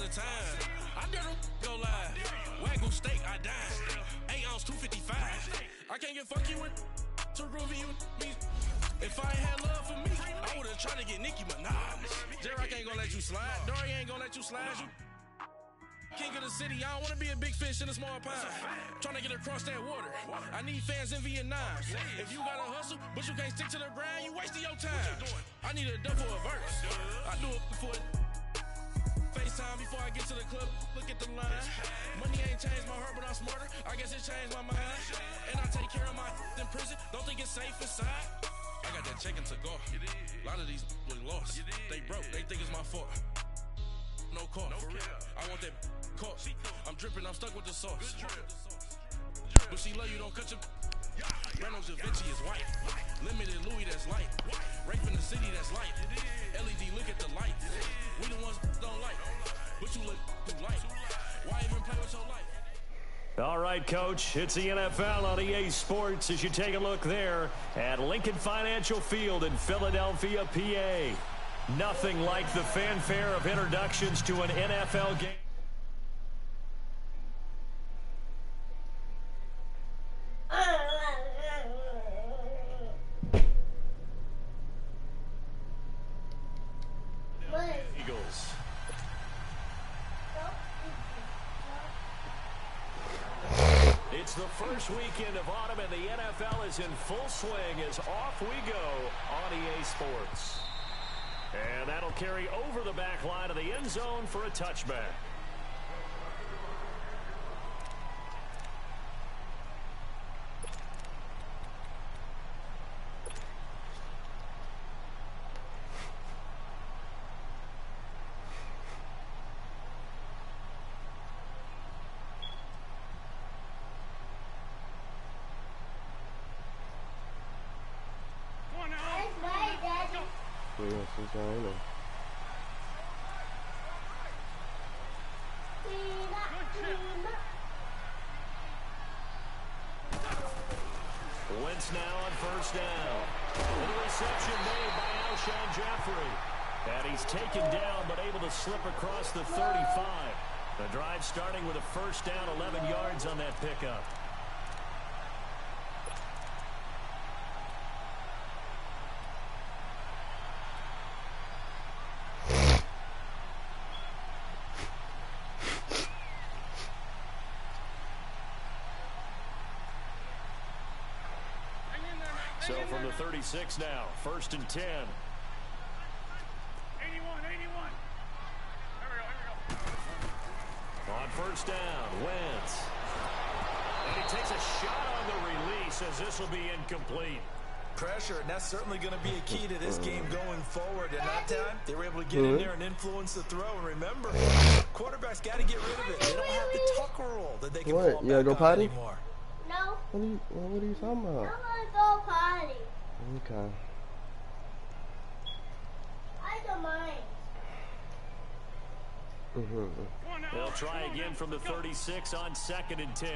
the time. I dare them go live. Wagyu steak, I dine. 8 ounce, 255. I can't get fuck you with too groovy you me. If I ain't had love for me, I would've tried to get Nicki Minaj. J-Rock ain't gonna let you slide. Dory ain't gonna let you slide. You king of the city, I don't wanna be a big fish in a small pond. Trying to get across that water. I need fans in Vietnam. If you gotta hustle, but you can't stick to the grind, you wasting your time. I need a dub for a verse. I do it for FaceTime before I get to the club. Look at the line. Money ain't changed my heart, but I'm smarter. I guess it changed my mind. And I take care of my in prison. Don't think it's safe inside. I got that chicken to go. A lot of these look lost. They broke. They think it's my fault. No call, for real. I want that caught. I'm dripping, I'm stuck with the sauce. But she love you, don't cut your. Reynolds Da Vinci is white. Limited Louis, that's light. Rape in the city, that's light. LED, look at the light. We the ones don't like. But you look too light. Why even play with your life? All right, Coach, it's the NFL on EA Sports as you take a look there at Lincoln Financial Field in Philadelphia, PA. Nothing like the fanfare of introductions to an NFL game. Eagles. It's the first weekend of autumn and the NFL is in full swing as off we go on EA Sports. And that'll carry over the back line of the end zone for a touchback. Wentz now on first down. The reception made by Alshon Jeffrey. And he's taken down but able to slip across the 35. The drive starting with a first down, 11 yards on that pickup. So from the 36 now, first and 10. 81. There we go. On first down, Wentz. And he takes a shot on the release as this will be incomplete. Pressure, and that's certainly going to be a key to this game going forward. And that time, they were able to get in there and influence the throw. And remember, quarterbacks got to get rid of it. They don't have the Tucker rule that they can fall back go on potty? anymore. No. What are you talking about? I want to go potty. Okay. I don't mind. They'll try again from the 36 on second and 10.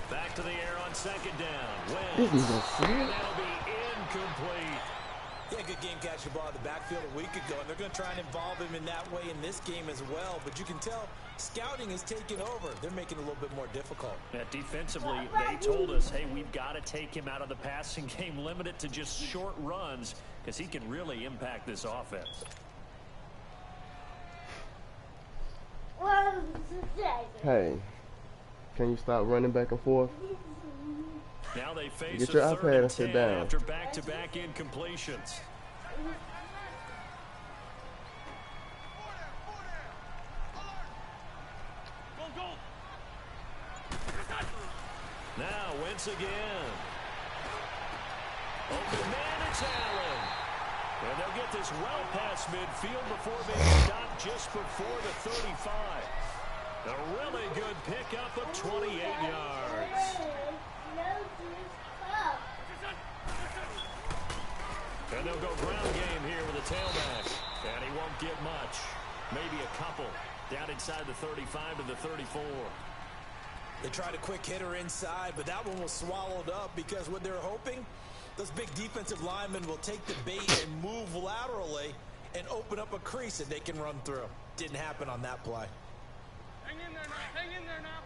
Back to the air on second down. Wentz. And that'll be incomplete. Yeah, good game catching the ball in the backfield a week ago, and they're going to try and involve him in that way in this game as well. But you can tell scouting is taking over. They're making it a little bit more difficult. Yeah, defensively, they told us, hey, we've got to take him out of the passing game, limit it to just short runs, because he can really impact this offense. Hey, can you stop running back and forth? Now they face Get your a iPad third and and sit 10 down. after back-to-back incompletions. Now Wentz again. Open man, it's Allen. And they'll get this well past midfield before being stopped just before the 35. A really good pickup of 28 yards. And they'll go ground game here with a tailback. And he won't get much. Maybe a couple. Down inside the 35 to the 34. They tried a quick hitter inside, but that one was swallowed up because what they're hoping, those big defensive linemen will take the bait and move laterally and open up a crease that they can run through. Didn't happen on that play. Hang in there now. Hang in there now.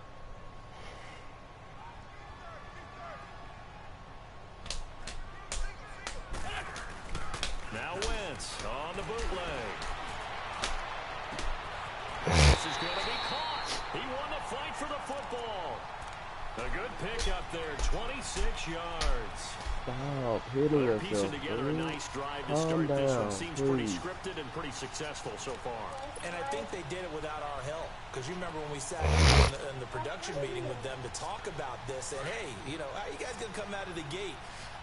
Now Wentz on the bootleg. This is going to be caught. He won the fight for the football. A good pick up there, 26 yards. Stop hitting yourself, Piecing together a nice drive to start this one. Seems pretty scripted and pretty successful so far. And I think they did it without our help. Because you remember when we sat in the production meeting with them to talk about this, and hey, you know, how you guys going to come out of the gate?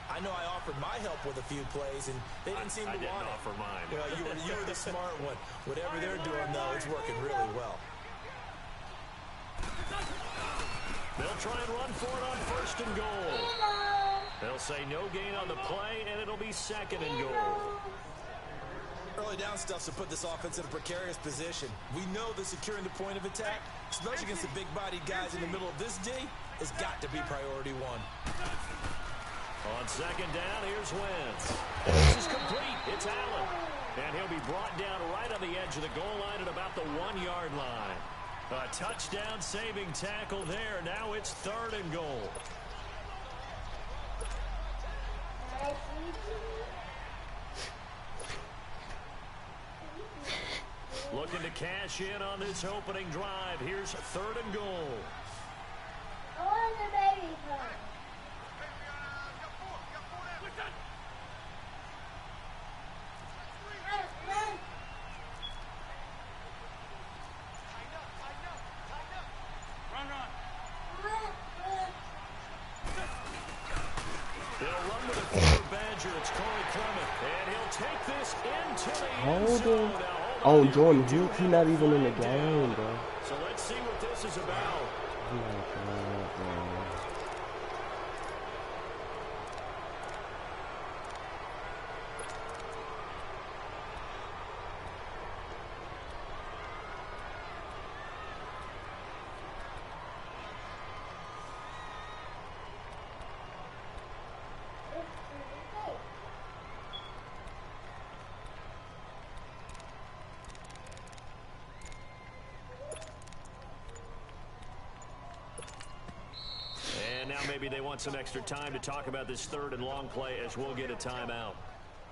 I know I offered my help with a few plays, and they didn't seem to want it. I didn't offer mine. You know, you were the smart one. Whatever they're doing, though, it's working really well. They'll try and run for it on 1st and goal. They'll say no gain on the play, and it'll be 2nd and goal. Early down stuff's to put this offense in a precarious position. We know that securing the point of attack, especially against the big-bodied guys in the middle of this D, has got to be priority one. On 2nd down, here's Wentz. This is complete. It's Allen. And he'll be brought down right on the edge of the goal line at about the 1-yard line. A touchdown-saving tackle there. Now it's 3rd and goal. Looking to cash in on this opening drive. Here's 3rd and goal. I want the baby part. They'll run with a quarter badger. It's Corey Clement. And he'll take this into the end zone. Oh, Jordan Hicks, he's not even in the game, bro. So let's see what this is about. Oh my God, bro. Maybe they want some extra time to talk about this 3rd and long play as we'll get a timeout.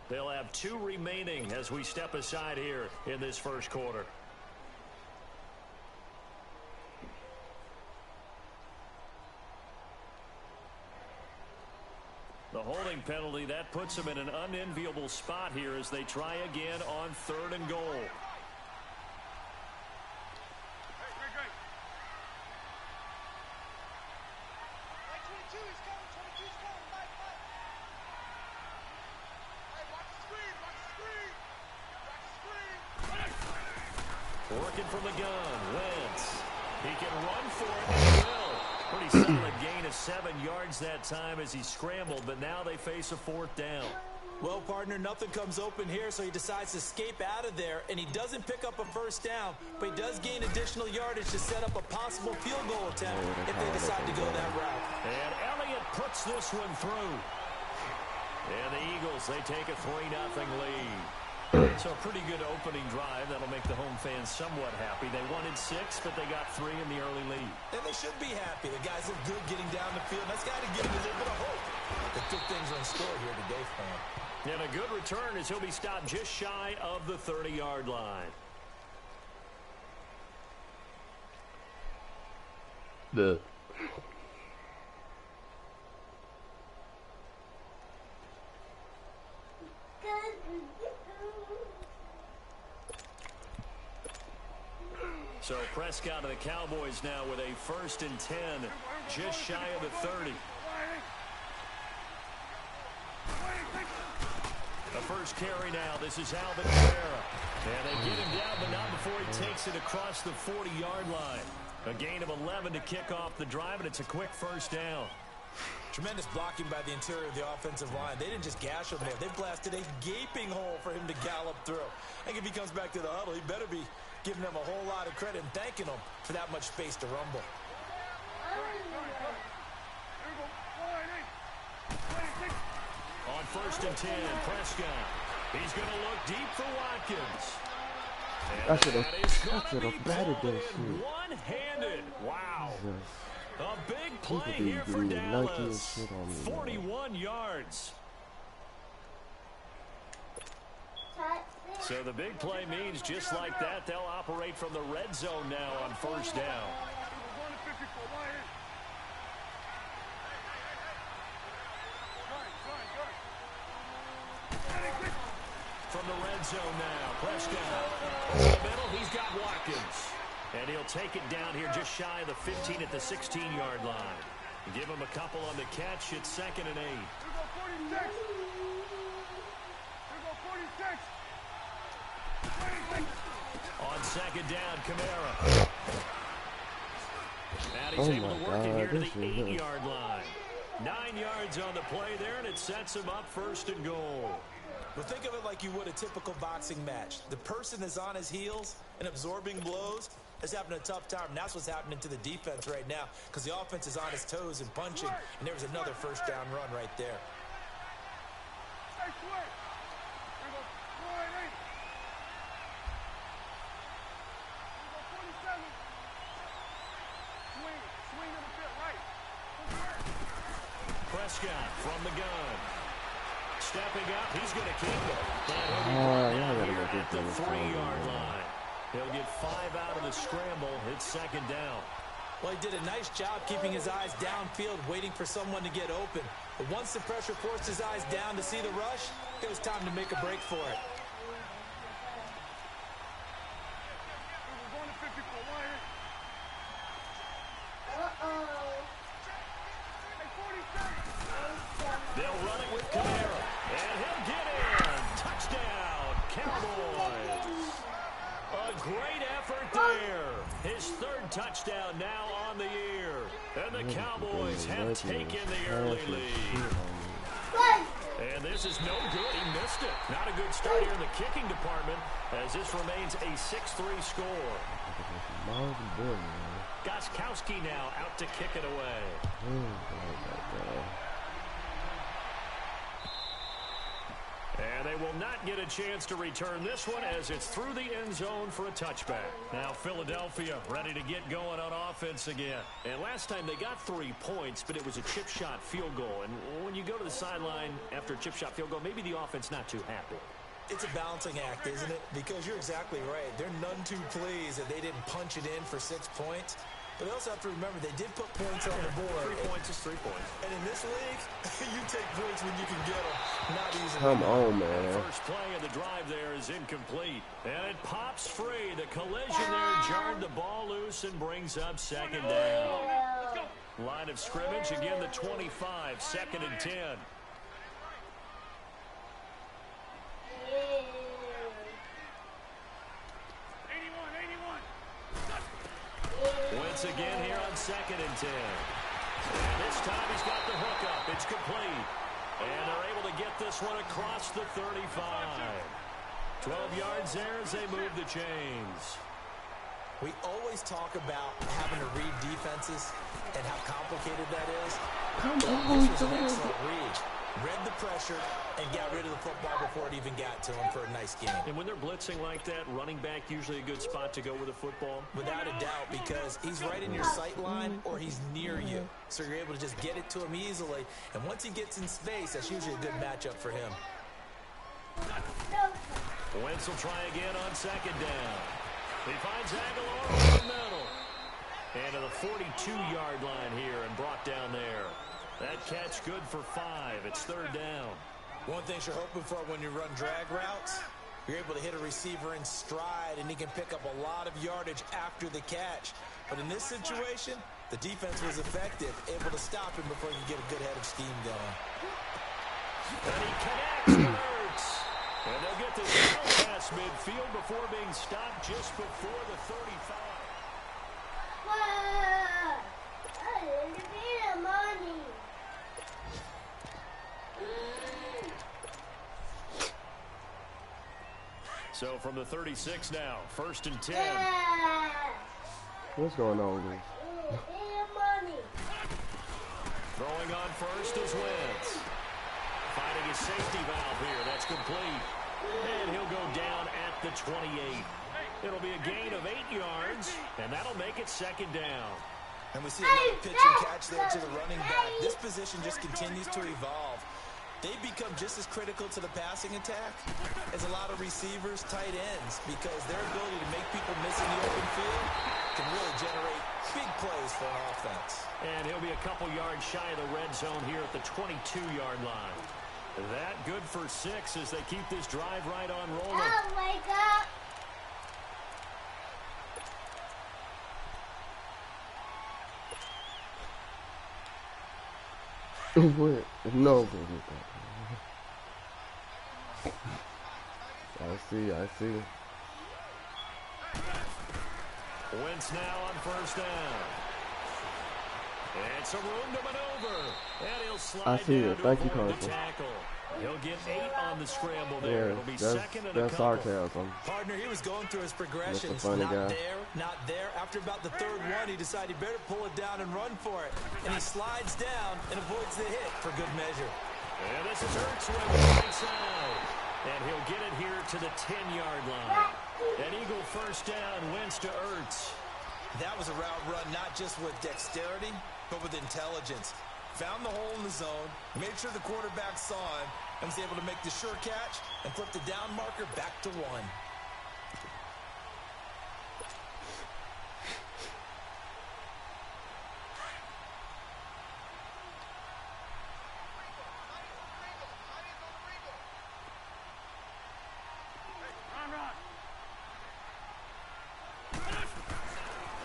They'll have 2 remaining as we step aside here in this 1st quarter. The holding penalty, that puts them in an unenviable spot here as they try again on 3rd and goal. Working from the gun, Wentz. He can run for it and will. Pretty solid gain of 7 yards that time as he scrambled, but now they face a 4th down. Well, partner, nothing comes open here, so he decides to escape out of there, and he doesn't pick up a 1st down, but he does gain additional yardage to set up a possible field goal attempt if they decide to go that route. And Elliott puts this one through. And the Eagles, they take a 3-0 lead. So a pretty good opening drive. That'll make the home fans somewhat happy. They wanted 6, but they got 3 in the early lead. And they should be happy. The guys look good getting down the field. That's got to give them a little bit of hope that good things are in store here today for him. And a good return as he'll be stopped just shy of the 30-yard line. The So Prescott of the Cowboys now with a 1st and 10, just shy of the 30. The first carry now. This is Alvin Kamara. And they get him down, but not before he takes it across the 40-yard line. A gain of 11 to kick off the drive, and it's a quick 1st down. Tremendous blocking by the interior of the offensive line. They didn't just gash him there. They blasted a gaping hole for him to gallop through. I think if he comes back to the huddle, he better be giving them a whole lot of credit and thanking them for that much space to rumble. First and 10, Prescott. He's going to look deep for Watkins. I should have batted that shit. One-handed. Wow. Jesus. A big play here for Dallas. 41 yards. So the big play means just like that, they'll operate from the red zone now on first down. From the red zone now, Prescott. In the middle, he's got Watkins. And he'll take it down here just shy of the 15 at the 16-yard line. Give him a couple on the catch. It's 2nd and 8. On 2nd down, Kamara. And he's able to work it here to the 8-yard line. 9 yards on the play there, and it sets him up 1st and goal. But think of it like you would a typical boxing match. The person is on his heels and absorbing blows is having a tough time. And that's what's happening to the defense right now because the offense is on his toes and punching. And there was another first down run right there. Prescott from the gun. Stepping up, he's going to keep it. At the 3-yard line. He'll get 5 out of the scramble. It's 2nd down. Well, he did a nice job keeping his eyes downfield, waiting for someone to get open. But once the pressure forced his eyes down to see the rush, it was time to make a break for it. They'll run it with Kamara. And he'll get in. Touchdown, Cowboys. A great effort there. His 3rd touchdown now on the year. And the Cowboys have taken the early lead. And this is no good. He missed it. Not a good start here in the kicking department as this remains a 6-3 score. Gostkowski now out to kick it away. And they will not get a chance to return this one as it's through the end zone for a touchback. Now Philadelphia ready to get going on offense again. And last time they got 3 points, but it was a chip shot field goal. And when you go to the sideline after a chip shot field goal, maybe the offense not too happy. It's a balancing act, isn't it? Because you're exactly right. They're none too pleased that they didn't punch it in for 6 points. But they also have to remember they did put points on the board. 3 points is 3 points. And in this league, you take points when you can get them. Not easily. Come on, man. The first play of the drive there is incomplete. And it pops free. The collision there jarred the ball loose and brings up 2nd down. Line of scrimmage, again the 25, 2nd and 10. Once again here on 2nd and 10. And this time he's got the hook up. It's complete. And they're able to get this one across the 35. 12 yards there as they move the chains. We always talk about having to read defenses and how complicated that is. This was an excellent read. Read the pressure and got rid of the football before it even got to him for a nice game. And when they're blitzing like that, running back usually a good spot to go with the football? Without a doubt, because he's right in your sight line or he's near you. So you're able to just get it to him easily. And once he gets in space, that's usually a good matchup for him. Wentz will try again on 2nd down. He finds Aguilar in the middle. And to the 42-yard line here and brought down there. That catch good for 5. It's 3rd down. One thing you're hoping for when you run drag routes, you're able to hit a receiver in stride, and he can pick up a lot of yardage after the catch. But in this situation, the defense was effective, able to stop him before you get a good head of steam going. And he connects. Hurts. And they'll get this out past midfield before being stopped just before the 35. So from the 36 now, 1st and 10. What's going on, dude? Throwing on first is Wentz. Finding his safety valve here. That's complete. And he'll go down at the 28. It'll be a gain of 8 yards, and that'll make it second down. And we see another pitch and catch there to the running back. This position just continues to evolve. They become just as critical to the passing attack as a lot of receivers, tight ends, because their ability to make people miss in the open field can really generate big plays for an offense. And he'll be a couple yards shy of the red zone here at the 22-yard line. That good for 6 as they keep this drive right on rolling. Oh, wake up. What? No. I see. Wentz now on first down. It's a room to maneuver. And he'll slide down to avoid the tackle. He'll get 8 on the scramble there. It'll be second and a couple. Sarcasm. Partner, he was going through his progressions. Not there. After about the third one, he decided he better pull it down and run for it. And he slides down and avoids the hit for good measure. And this is Ertz with the right side. And he'll get it here to the 10-yard line. An Eagle first down, Wentz to Ertz. That was a route run not just with dexterity, but with intelligence. Found the hole in the zone, made sure the quarterback saw him, and was able to make the sure catch and flip the down marker back to 1.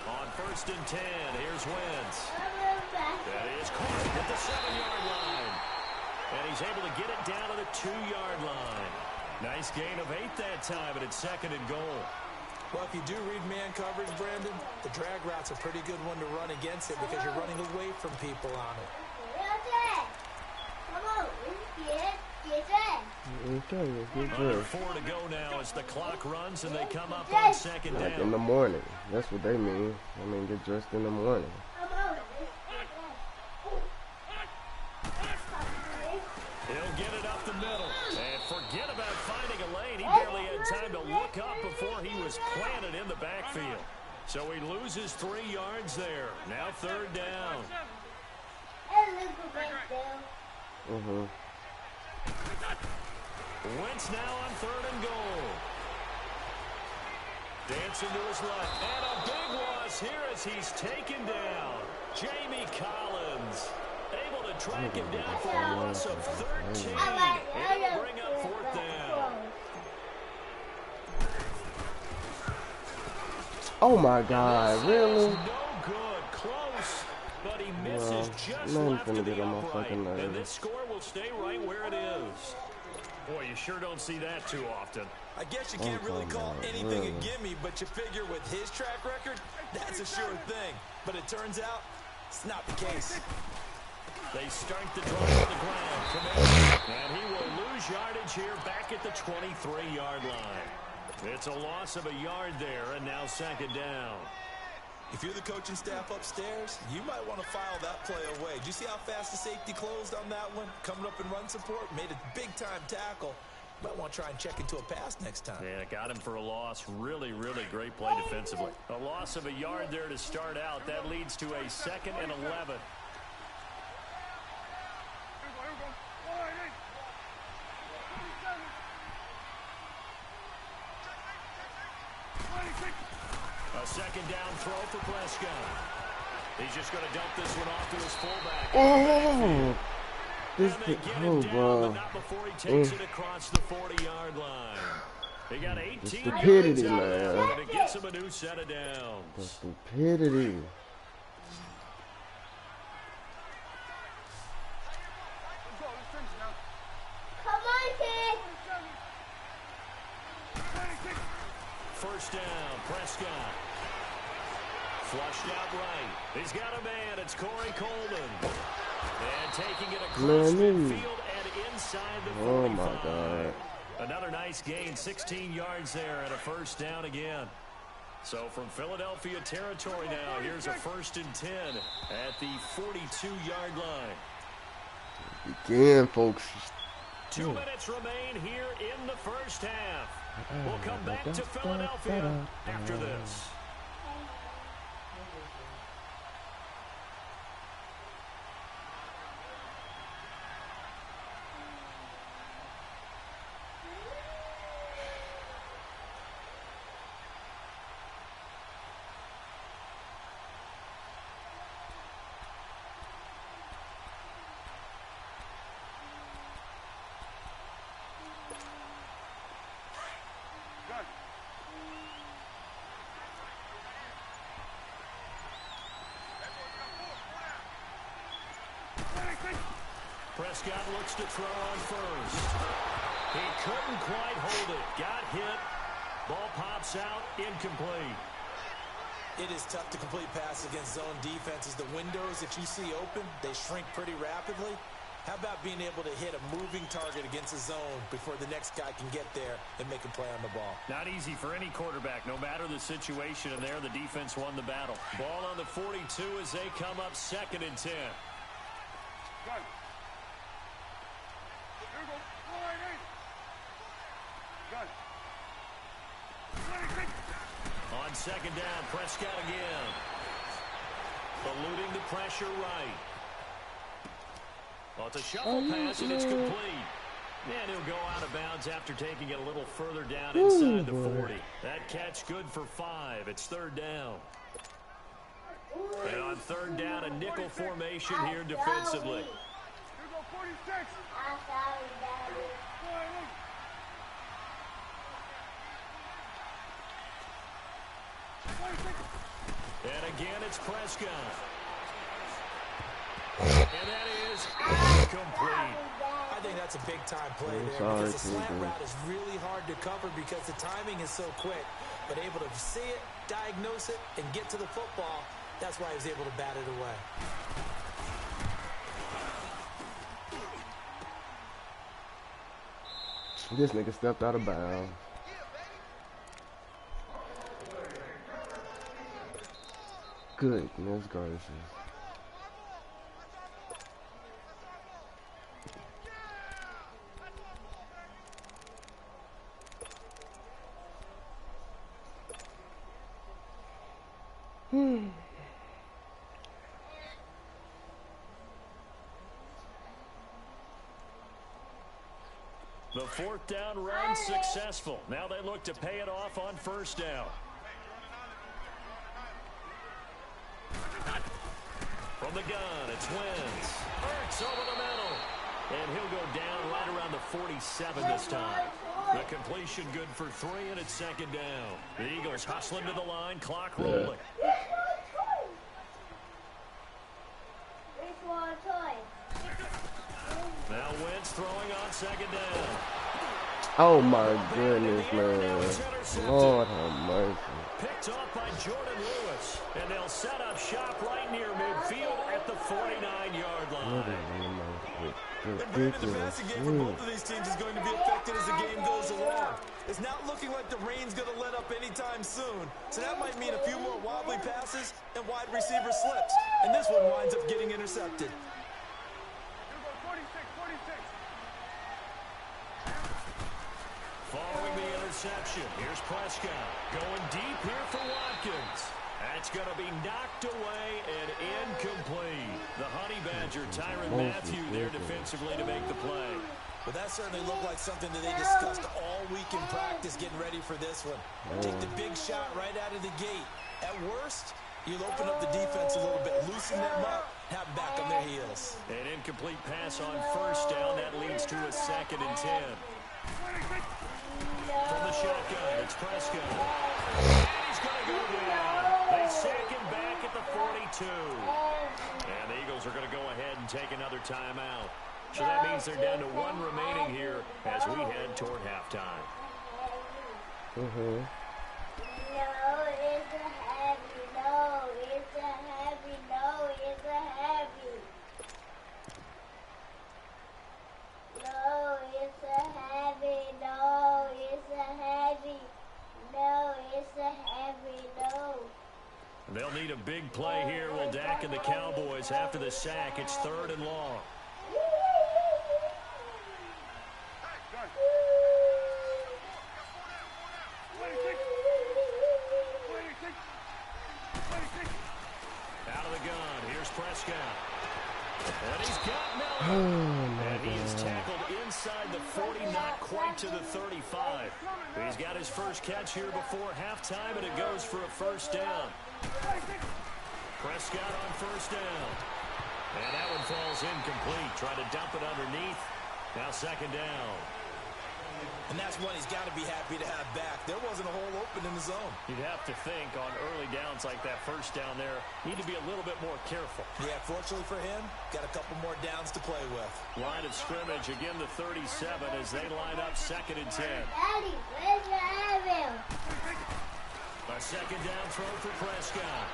On first and 10, here's Wentz. That is caught at the 7-yard line. And he's able to get it down to the 2-yard line. Nice gain of 8 that time, but it's second and goal. Well, if you do read man coverage, Brandon, the drag route's a pretty good one to run against it because you're running away from people on it. Come on, get Under 4 to go now as the clock runs and they come up on second down. Like in the morning. That's what they mean. I mean, get dressed in the morning. He'll get it up the middle. And forget about finding a lane. He barely had time to look up before he was planted in the backfield. So he loses 3 yards there. Now third down. Wentz now on third and goal. Dancing to his left. And a big loss here as he's taken down. Jamie Collins able to track him down for a loss of 13. And it'll bring up fourth down. Oh my God, really? No good. Close. But he misses just left of the upright. And this score will stay right where it is. Boy, you sure don't see that too often. I guess you can't really call anything a gimme, but you figure with his track record, that's a sure thing. But it turns out, it's not the case. They start the drive on the ground. And he will lose yardage here back at the 23-yard line. It's a loss of a yard there, and now second down. If you're the coaching staff upstairs, you might want to file that play away. Did you see how fast the safety closed on that one? Coming up in run support, made a big-time tackle. Might want to try and check into a pass next time. Yeah, got him for a loss. Really, really great play defensively. A loss of a yard there to start out. That leads to a 2nd and 11. A second down throw for Prescott. He's just going to dump this one off to his fullback. Oh, this and they get him down, but not before he takes it across the 40-yard line. He got 18 the stupidity, yards man. And it gets him a new set of downs. The stupidity. Come on, kid. First down, Prescott. Flushed out right. He's got a man. It's Corey Coleman. And taking it across midfield and inside the 45. Oh, my God. Another nice gain, 16 yards there and a first down again. So from Philadelphia territory now, here's a 1st and 10 at the 42-yard line. Again, folks. 2 minutes remain here in the first half. We'll come back to Philadelphia after this. Prescott looks to throw on first. He couldn't quite hold it. Got hit. Ball pops out. Incomplete. It is tough to complete passes against zone defenses. The windows that you see open, they shrink pretty rapidly. How about being able to hit a moving target against a zone before the next guy can get there and make a play on the ball? Not easy for any quarterback, no matter the situation, and there the defense won the battle. Ball on the 42 as they come up 2nd and 10. Good. On 2nd down, Prescott again. Eluding the pressure right. Well, it's a shuffle pass, and it's complete. And he'll go out of bounds after taking it a little further down inside the 40. That catch good for 5. It's 3rd down. And on 3rd down, a nickel formation here defensively. Here go 46. I'm sorry, Daddy. And again, it's Prescott. And that is incomplete. I think that's a big-time play there because the slant route is really hard to cover because the timing is so quick. But able to see it, diagnose it, and get to the football, that's why he was able to bat it away. This nigga stepped out of bounds. Goodness gracious. The 4th down run successful. Now they look to pay it off on 1st down. From the gun, it's Wentz. Hurts over the middle. And he'll go down right around the 47 this time. The completion good for 3, and it's 2nd down. The Eagles hustling to the line, clock rolling. Now Wentz throwing on 2nd down. Oh my goodness, man. Lord have mercy. Picked off by Jordan Lewis. And they'll set up shop right near midfield at the 49-yard line. The passing game for both of these teams is going to be affected as the game goes along. It's not looking like the rain's going to let up anytime soon. So that might mean a few more wobbly passes and wide receiver slips. And this one winds up getting intercepted. Following the interception, here's Prescott. Going deep here for Watkins. That's going to be knocked away and incomplete. The Honey Badger, Tyrann Mathieu, there defensively to make the play. Well, that certainly looked like something that they discussed all week in practice, getting ready for this one. Take the big shot right out of the gate. At worst, you'll open up the defense a little bit, loosen them up, have them back on their heels. An incomplete pass on 1st down. That leads to a 2nd and 10. From the shotgun, it's Prescott. And he's going to go down. They sack him back at the 42. And the Eagles are going to go ahead and take another timeout. So that means they're down to 1 remaining here as we head toward halftime. No, it's a heavy. No, it's a heavy. No, it's a heavy. No, it's a heavy. No, it's a heavy. No, it's a heavy. No. They'll need a big play here. Will Dak and the Cowboys after the sack. It's 3rd and long. And he's got Miller. And he is tackled inside the 40, not quite to the 35. He's got his first catch here before halftime, and it goes for a first down. Prescott on first down. And that one falls incomplete. Trying to dump it underneath. Now second down. And that's one he's got to be happy to have back. There wasn't a hole open in the zone. You'd have to think on early downs like that first down there, need to be a little bit more careful. Yeah, fortunately for him, got a couple more downs to play with. Line of scrimmage, again the 37 as they line up second and 10. Daddy, where's your arrow? A second down throw for Prescott.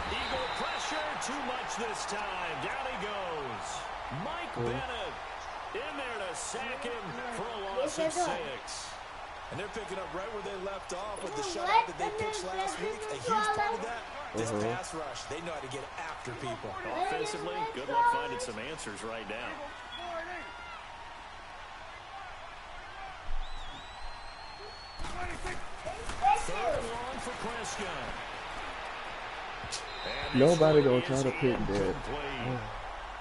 Eagle pressure, too much this time. Down he goes. Mike Bennett in there to sack him for a loss of 6. And they're picking up right where they left off with the shutout that they pitched last week. A huge part of that, this pass rush. They know how to get after people. Offensively, good luck finding some answers right now. Third and long for Prescott. Nobody gonna try to pick that.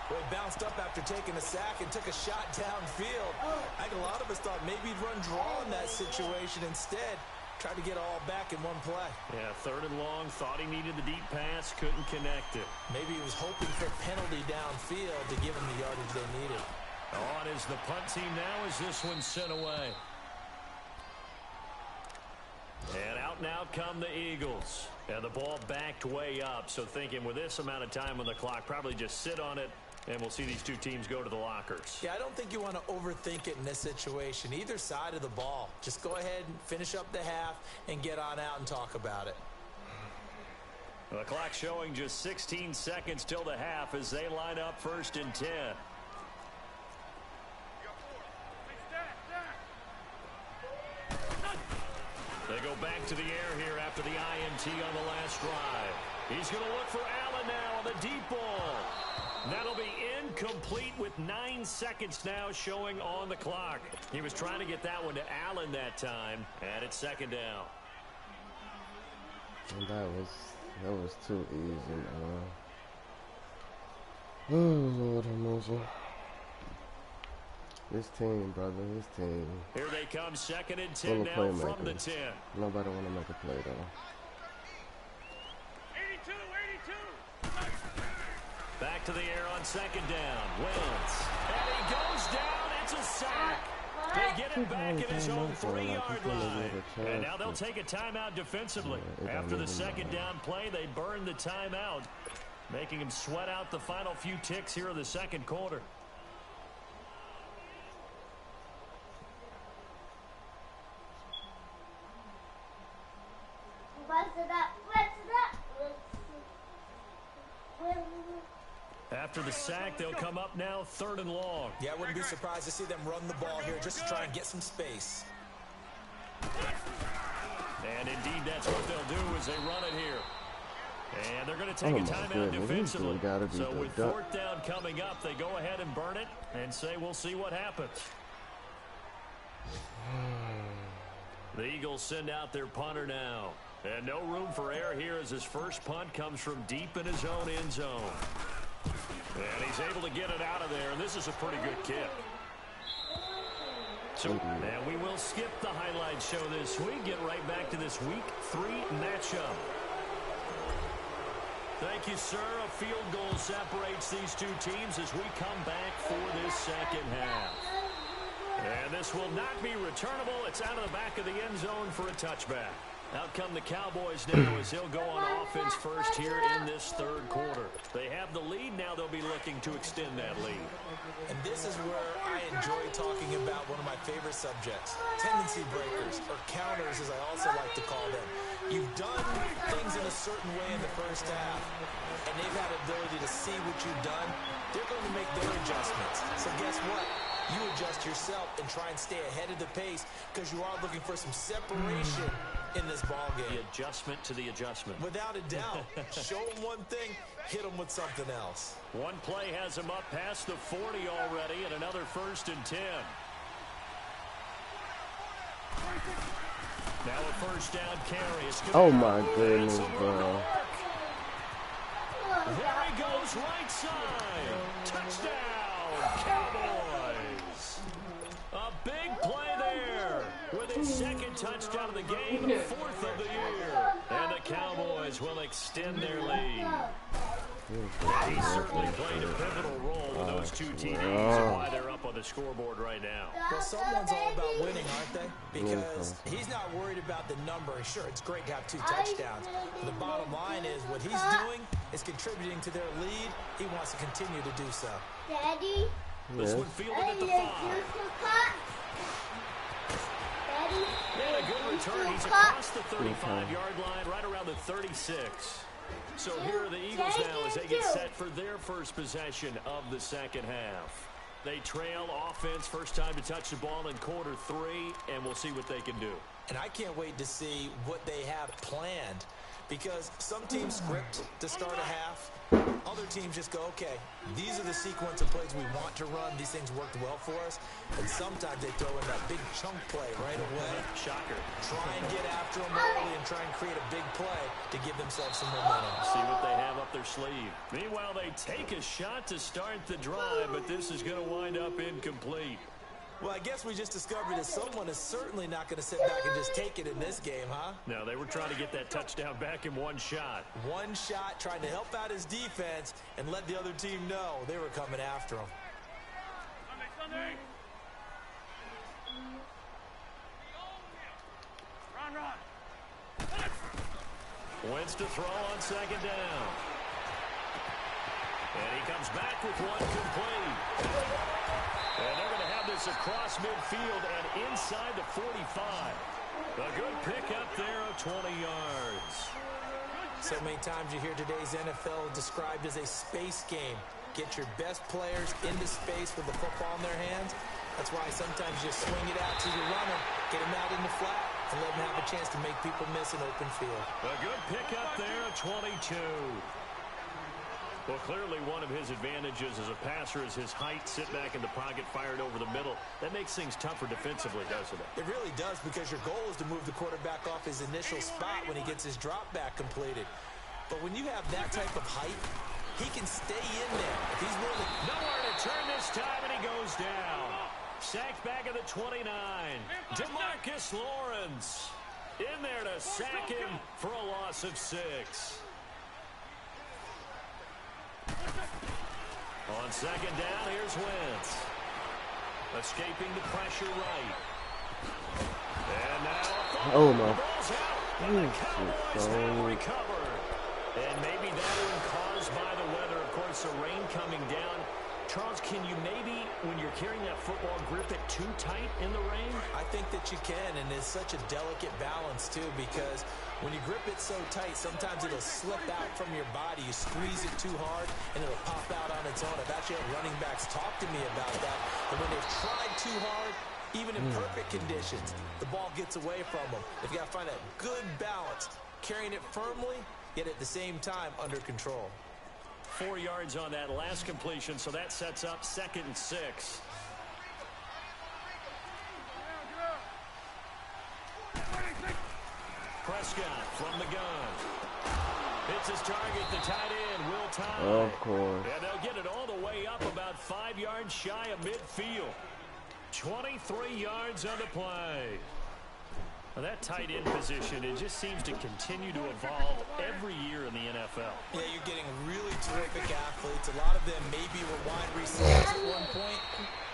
Well, he bounced up after taking a sack and took a shot downfield. I think a lot of us thought maybe he'd run draw in that situation. Instead, tried to get it all back in one play. Yeah, third and long. Thought he needed the deep pass. Couldn't connect it. Maybe he was hoping for a penalty downfield to give him the yardage they needed. On is the punt team now as this one's sent away. And out now come the Eagles. And the ball backed way up. So thinking with this amount of time on the clock, probably just sit on it. And we'll see these two teams go to the lockers. Yeah, I don't think you want to overthink it in this situation. Either side of the ball. Just go ahead and finish up the half and get on out and talk about it. The clock showing just 16 seconds till the half as they line up first and 10. They go back to the air here after the INT on the last drive. He's going to look for Allen now on the deep ball. That'll be incomplete with 9 seconds now showing on the clock. He was trying to get that one to Allen that time, and it's second down. And that was too easy, man. Oh, Lord have mercy. This team, brother, this team. Here they come, second and 10 now from the 10. Nobody want to make a play, though. 82. Back to the air on second down. Wentz. And he goes down. It's a sack. They get it back at his own 3-yard line. And now they'll take a timeout defensively. After the second down play, they burn the timeout, making him sweat out the final few ticks here in the second quarter. After the sack, they'll come up now third and long. Yeah, I wouldn't be surprised to see them run the ball here just to try and get some space. And indeed, that's what they'll do is they run it here. And they're going to take a timeout defensively. So with fourth down coming up, they go ahead and burn it and say we'll see what happens. The Eagles send out their punter now. And no room for error here as his first punt comes from deep in his own end zone. And he's able to get it out of there, and this is a pretty good kick. So, and we will skip the highlight show this week. Get right back to this Week 3 matchup. Thank you, sir. A field goal separates these two teams as we come back for this second half. And this will not be returnable. It's out of the back of the end zone for a touchback. Out come the Cowboys now as he'll go on offense first here in this third quarter. They have the lead. Now they'll be looking to extend that lead. And this is where I enjoy talking about one of my favorite subjects, tendency breakers, or counters as I also like to call them. You've done things in a certain way in the first half, and they've had the ability to see what you've done. They're going to make their adjustments. So guess what? You adjust yourself and try and stay ahead of the pace because you are looking for some separation in this ball game. The adjustment to the adjustment. Without a doubt. Show them one thing, hit them with something else. One play has him up past the 40 already, and another first and 10. Now a first down carry. Oh my goodness, bro. There he goes goes right side. Touchdown, Cowboys. A big play there with his second touchdown of the game, fourth of the year. And the Cowboys will extend their lead. He certainly played a pivotal role in those two TDs and why they're up on the scoreboard right now. Well, someone's all about winning, aren't they? Because he's not worried about the number. Sure, it's great to have 2 touchdowns. But the bottom line is what he's doing is contributing to their lead. He wants to continue to do so. Daddy? This one fielded at the 5. Daddy? And a good return. He's across the 35-yard line, right around the 36. So here are the Eagles now as they get set for their first possession of the second half. They trail offense, first time to touch the ball in quarter 3, and we'll see what they can do. And I can't wait to see what they have planned, because some teams script to start a half. Other teams just go, okay, these are the sequence of plays we want to run. These things worked well for us. And sometimes they throw in that big chunk play right away. Shocker. Try and get after them early and try and create a big play to give themselves some momentum. See what they have up their sleeve. Meanwhile, they take a shot to start the drive, but this is going to wind up incomplete. Well, I guess we just discovered that someone is certainly not going to sit back and just take it in this game, huh? No, they were trying to get that touchdown back in one shot. One shot, trying to help out his defense and let the other team know they were coming after him. Sunday. Run. Wentz to throw on second down. And he comes back with one complete. And they're going to have this across midfield and inside the 45. A good pickup there of 20 yards. So many times you hear today's NFL described as a space game. Get your best players into space with the football in their hands. That's why sometimes you swing it out to your runner, get him out in the flat, and let him have a chance to make people miss an open field. A good pickup there of 22. Well, clearly one of his advantages as a passer is his height, sit back in the pocket, fired over the middle. That makes things tougher defensively, doesn't it? It really does, because your goal is to move the quarterback off his initial spot when he gets his drop back completed. But when you have that type of height, he can stay in there. If he's really nowhere to turn this time, and he goes down. Sacked back at the 29. DeMarcus Lawrence in there to sack him for a loss of 6. On second down, here's Wentz. Escaping the pressure right. And now oh my. the ball's out. And the Cowboys have recovered. And maybe that one caused by the weather. Of course, the rain coming down. Charles, can you maybe, when you're carrying that football, grip it too tight in the rain? I think that you can, and it's such a delicate balance, too, because when you grip it so tight, sometimes it'll slip out from your body. You squeeze it too hard, and it'll pop out on its own. I've actually had running backs talk to me about that. And when they've tried too hard, even in perfect conditions, the ball gets away from them. They've got to find that good balance, carrying it firmly, yet at the same time under control. 4 yards on that last completion, so that sets up 2nd and 6. Prescott from the gun. Hits his target, the tight end, Will Tye. Of course. And they'll get it all the way up about 5 yards shy of midfield. 23 yards on the play. Well, that tight end position, it just seems to continue to evolve every year in the NFL. Yeah, you're getting really terrific athletes. A lot of them maybe were wide receivers at one point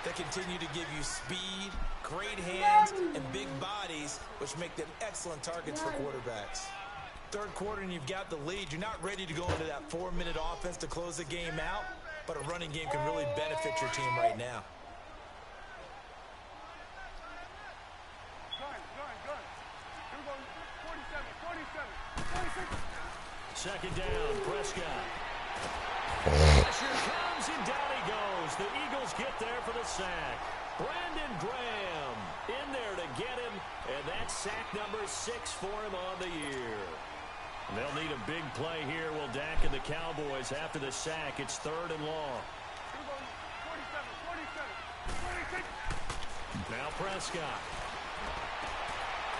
that continue to give you speed, great hands, and big bodies, which make them excellent targets for quarterbacks. Third quarter and you've got the lead. You're not ready to go into that 4-minute offense to close the game out, but a running game can really benefit your team right now. Second down, Prescott. Pressure comes, and down he goes. The Eagles get there for the sack. Brandon Graham in there to get him, and that's sack number 6 for him on the year. And they'll need a big play here. Will Dak and the Cowboys after the sack. It's 3rd and long. Now Prescott.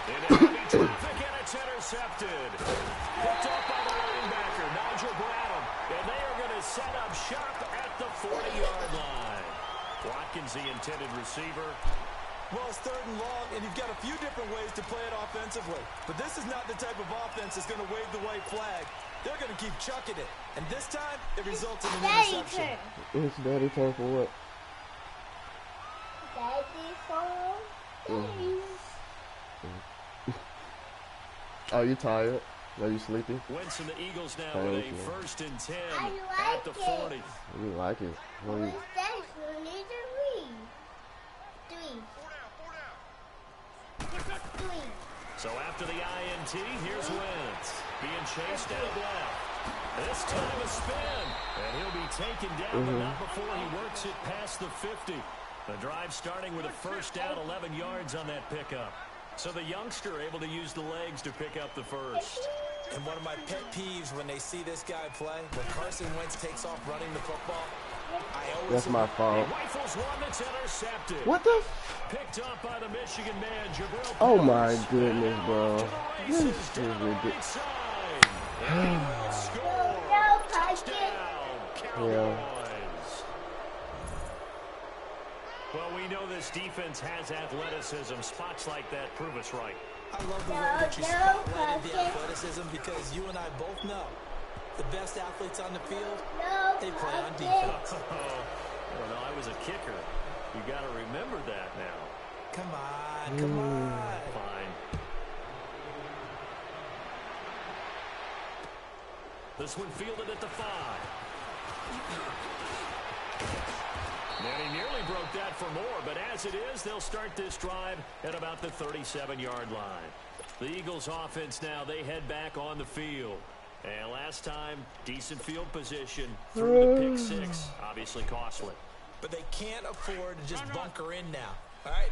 Into heavy traffic, and it's intercepted. Picked up by the linebacker, Nigel Bradham. And they are going to set up shop at the 40-yard line. Watkins, the intended receiver. Well, it's 3rd and long, and you've got a few different ways to play it offensively. But this is not the type of offense that's going to wave the white flag. They're going to keep chucking it. And this time, it results in an interception. It's daddy turn for what? Daddy for Oh, you tired? Are you sleepy? Wentz and the Eagles now with a 1st and 10 like at the 40. You like it? What do you... So after the INT, here's Wentz. Being chased out left. This time a spin. And he'll be taken down, but not before he works it past the 50. The drive starting with a 1st down, 11 yards on that pickup. So the youngster able to use the legs to pick up the 1st. And one of my pet peeves when they see this guy play, when Carson Wentz takes off running the football, that's my fault. Rifles one that's intercepted. What the? Picked up by the Michigan man, Jabril. Oh my goodness, bro. This is ridiculous. Yeah. Well, we know this defense has athleticism. Spots like that prove us right. I love the way that you spotlighted the athleticism because you and I both know the best athletes on the field, they play on defense. Well, no, I was a kicker. You got to remember that now. Come on, come on. Fine. This one fielded at the 5. And he nearly broke that for more, but as it is, they'll start this drive at about the 37-yard line. The Eagles offense now, they head back on the field. And last time, decent field position through the pick 6, obviously costly. But they can't afford to just bunker in now. All right,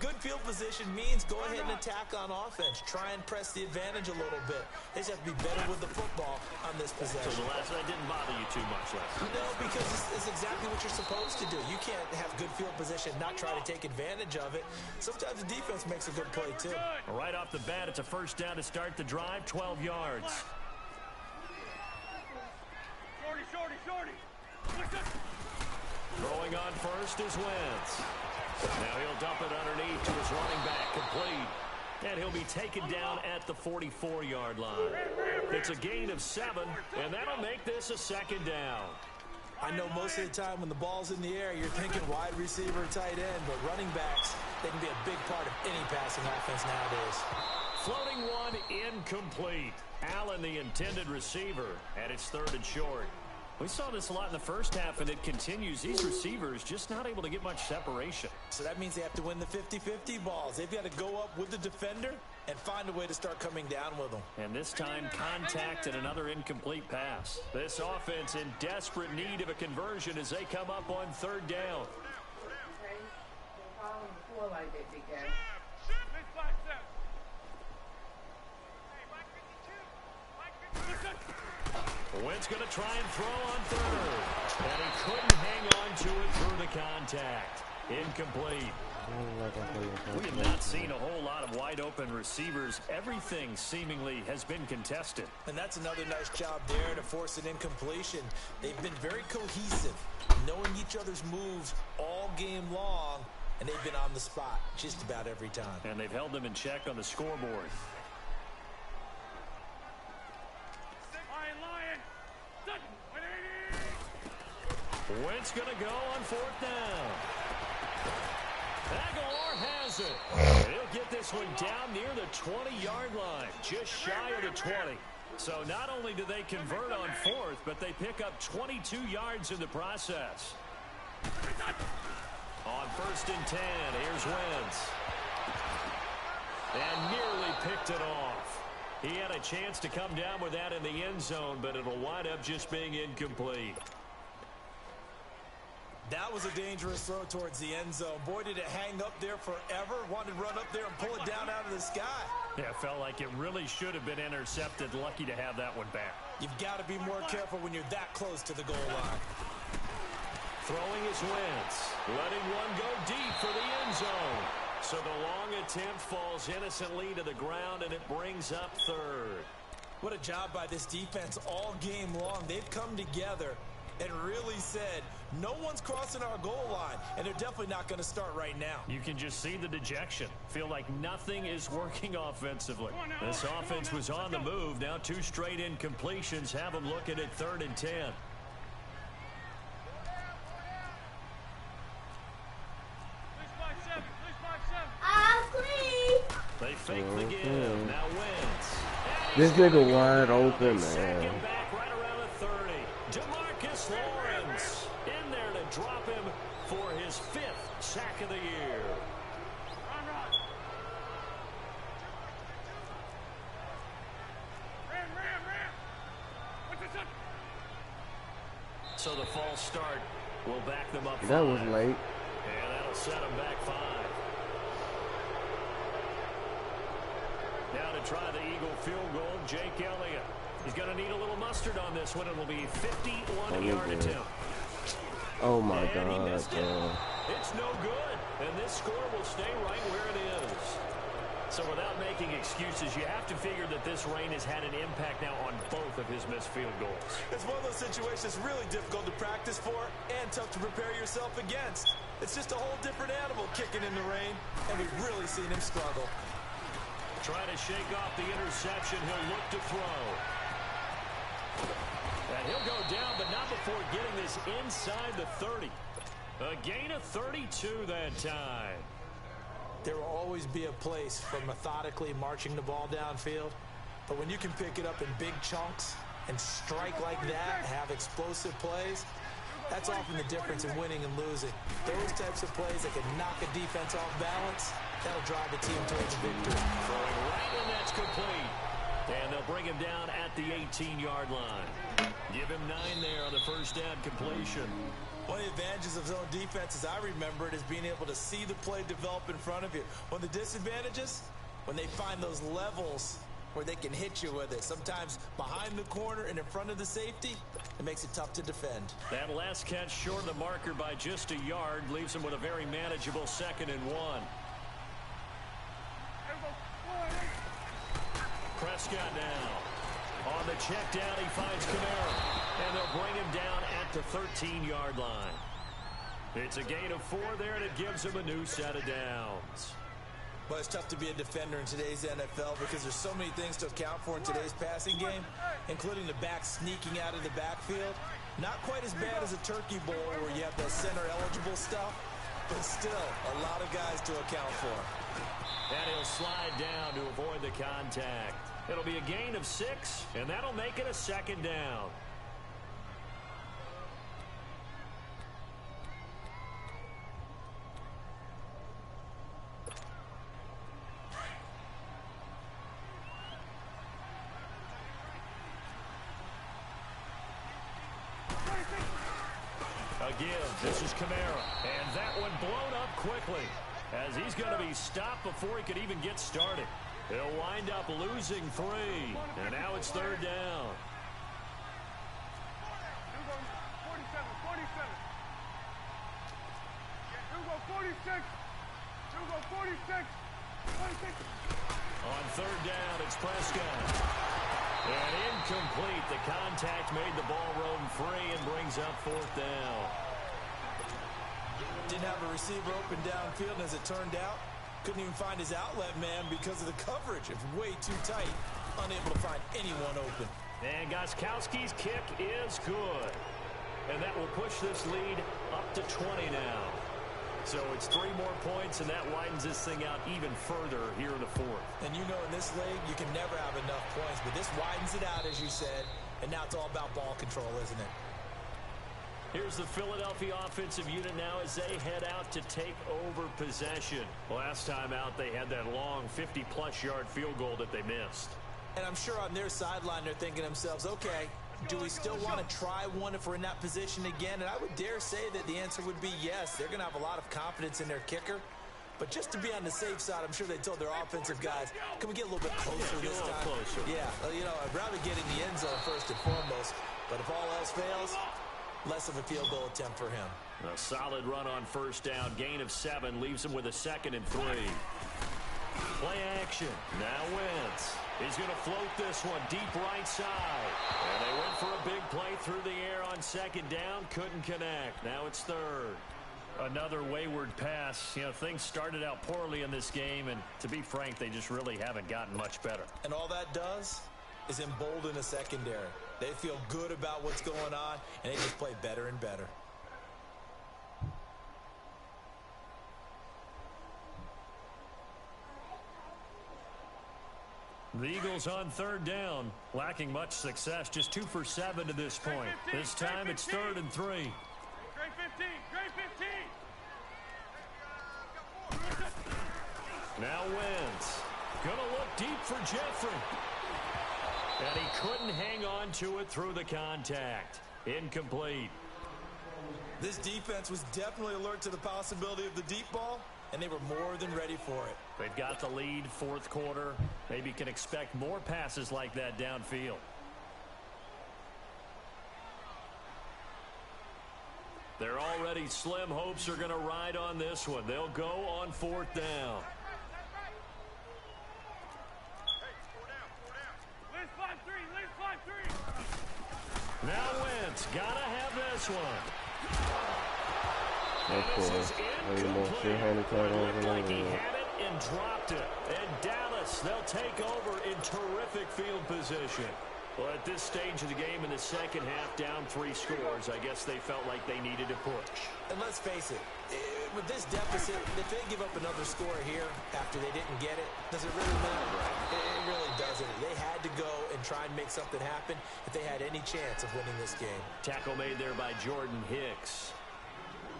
good field position means go ahead and attack on offense. Try and press the advantage a little bit. They just have to be better with the football on this possession. So the last that didn't bother you too much last time. No, because it's exactly what you're supposed to do. You can't have good field position, not try to take advantage of it. Sometimes the defense makes a good play, too. Right off the bat, it's a 1st down to start the drive, 12 yards. Shorty. Throwing on first is Wentz. Now he'll dump it underneath to his running back, complete. And he'll be taken down at the 44-yard line. It's a gain of 7, and that'll make this a 2nd down. I know most of the time when the ball's in the air, you're thinking wide receiver, tight end, but running backs, they can be a big part of any passing offense nowadays. Floating one, incomplete. Allen, the intended receiver, and it's 3rd and short. We saw this a lot in the first half, and it continues. These receivers just not able to get much separation. So that means they have to win the 50-50 balls. They've got to go up with the defender and find a way to start coming down with them. And this time, contact and another incomplete pass. This offense in desperate need of a conversion as they come up on 3rd down. Wentz going to try and throw on 3rd. And he couldn't hang on to it through the contact. Incomplete. We have not seen a whole lot of wide open receivers. Everything seemingly has been contested. And that's another nice job there to force an incompletion. They've been very cohesive, knowing each other's moves all game long, and they've been on the spot just about every time. And they've held them in check on the scoreboard. Wentz going to go on 4th down. Aguilar has it. He'll get this one down near the 20-yard line, just shy of the 20. So not only do they convert on 4th, but they pick up 22 yards in the process. On 1st and 10, here's Wentz. And nearly picked it off. He had a chance to come down with that in the end zone, but it'll wind up just being incomplete. That was a dangerous throw towards the end zone. Boy, did it hang up there forever. Wanted to run up there and pull it down out of the sky. Yeah, it felt like it really should have been intercepted. Lucky to have that one back. You've got to be more careful when you're that close to the goal line. Throwing is Wentz. Letting one go deep for the end zone. So the long attempt falls innocently to the ground, and it brings up third. What a job by this defense all game long. They've come together and really said, no one's crossing our goal line, and they're definitely not going to start right now. You can just see the dejection. Feel like nothing is working offensively. This offense was on the move. Now 2 straight incompletions have them looking at 3rd and 10. They fake the give. Now wins. This nigga wide open, man. Back right around the 30. DeMarcus Lawrence in there to drop him for his 5th sack of the year. So the false start will back them up. That was late. And that'll set them back 5. Now to try the Eagle field goal, Jake Elliott. He's going to need a little mustard on this one. It will be 51-yard attempt. Oh, my And he God. missed it. It's no good. And this score will stay right where it is. So without making excuses, you have to figure that this rain has had an impact now on both of his missed field goals. It's one of those situations really difficult to practice for and tough to prepare yourself against. It's just a whole different animal kicking in the rain, and we've really seen him struggle. Trying to shake off the interception. He'll look to throw. And he'll go down, but not before getting this inside the 30. A gain of 32 that time. There will always be a place for methodically marching the ball downfield, but when you can pick it up in big chunks and strike like that, have explosive plays, that's often the difference in winning and losing. Those types of plays that can knock a defense off balance, that'll drive the team towards a victory. Throwing right, and that's complete. And they'll bring him down at the 18-yard line. Give him 9 there on the first down completion. One of the advantages of zone defense, as I remember it, is being able to see the play develop in front of you. One of the disadvantages, when they find those levels where they can hit you with it. Sometimes behind the corner and in front of the safety, it makes it tough to defend. That last catch short of the marker by just a yard leaves him with a very manageable 2nd and 1. Prescott now. On the check down, he finds Kamara. And they'll bring him down at the 13-yard line. It's a gain of 4 there, and it gives him a new set of downs. But it's tough to be a defender in today's NFL because there's so many things to account for in today's passing game, including the back sneaking out of the backfield. Not quite as bad as a turkey bowl where you have the center-eligible stuff, but still a lot of guys to account for. And he'll slide down to avoid the contact. It'll be a gain of 6, and that'll make it a 2nd down. Give. This is Kamara. And that one blown up quickly as he's going to be stopped before he could even get started. He'll wind up losing 3. And now it's 3rd down. 46. On 3rd down, it's Prescott. And incomplete. The contact made the ball roam free and brings up 4th down. Didn't have a receiver open downfield, and as it turned out, couldn't even find his outlet man because of the coverage. It's way too tight, unable to find anyone open. And Gostkowski's kick is good. And that will push this lead up to 20 now. So it's 3 more points, and that widens this thing out even further here in the 4th. And you know in this league, you can never have enough points, but this widens it out, as you said, and now it's all about ball control, isn't it? Here's the Philadelphia offensive unit now as they head out to take over possession. Last time out, they had that long 50-plus yard field goal that they missed. And I'm sure on their sideline, they're thinking to themselves, okay, do we still want to try one if we're in that position again? And I would dare say that the answer would be yes. They're going to have a lot of confidence in their kicker. But just to be on the safe side, I'm sure they told their offensive guys, can we get a little bit closer this time? Closer. Yeah, you know, I'd rather get in the end zone first and foremost. But if all else fails, less of a field goal attempt for him. A solid run on first down. Gain of 7 leaves him with a 2nd and 3. Play action. Now Wentz. He's going to float this one deep right side. And they went for a big play through the air on 2nd down. Couldn't connect. Now it's 3rd. Another wayward pass. You know, things started out poorly in this game, and to be frank, they just really haven't gotten much better. And all that does is embolden a secondary. They feel good about what's going on, and they just play better and better. The Eagles on 3rd down, lacking much success, just 2 for 7 to this point. This time it's 3rd and 3. Grade 15, grade 15. Now Wentz. Gonna look deep for Jeffrey. And he couldn't hang on to it through the contact. Incomplete. This defense was definitely alert to the possibility of the deep ball, and they were more than ready for it. They've got the lead, 4th quarter. Maybe can expect more passes like that downfield. Their already slim hopes are going to ride on this one. They'll go on 4th down. Now Wentz, gotta have this one. Of course. Looked like he had it and dropped it. And Dallas, they'll take over in terrific field position. Well, at this stage of the game in the second half, down 3 scores, I guess they felt like they needed to push. And let's face it, with this deficit, if they give up another score here after they didn't get it, does it really matter? It really doesn't. They had to go and try and make something happen if they had any chance of winning this game. Tackle made there by Jordan Hicks.